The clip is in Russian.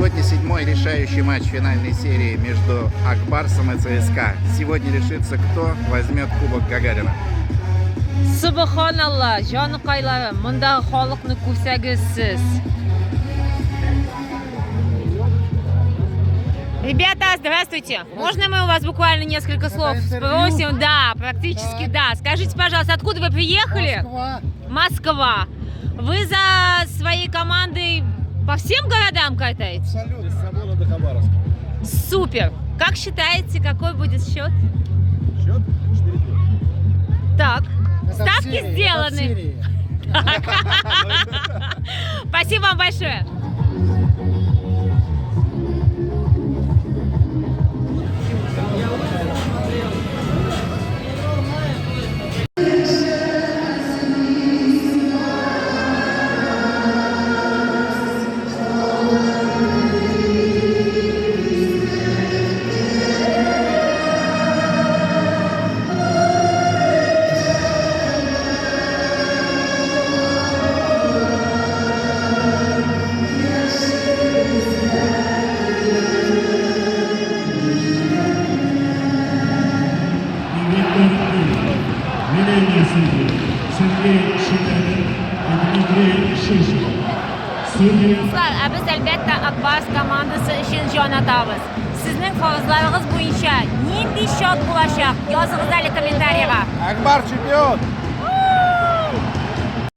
Сегодня 7-й решающий матч финальной серии между Акбарсом и ЦСКА. Сегодня решится, кто возьмет Кубок Гагарина. Subhanallah, joniqaylarim, bunday xoliqni ko'rsangiz siz. Ребята, здравствуйте. Можно мы у вас буквально несколько слов спросим? Да, практически да. Скажите, пожалуйста, откуда вы приехали? Москва. Вы за своей командой по всем городам катаете? Абсолютно. Из Самара до Хабаровска. Супер. Как считаете, какой будет счет? Счет 4-2. Так, Это ставки серия, сделаны. Спасибо вам большое. Мнение судей Сергей Шитарин и Дмитрий Шишин. Судьи Biz albatta Akbars komandasi ishini jo'natamiz. Sizning farzlaringiz bo'yicha nima shot bo'lashaq? Yozingizlar kommentariyaga. Акбар чемпион!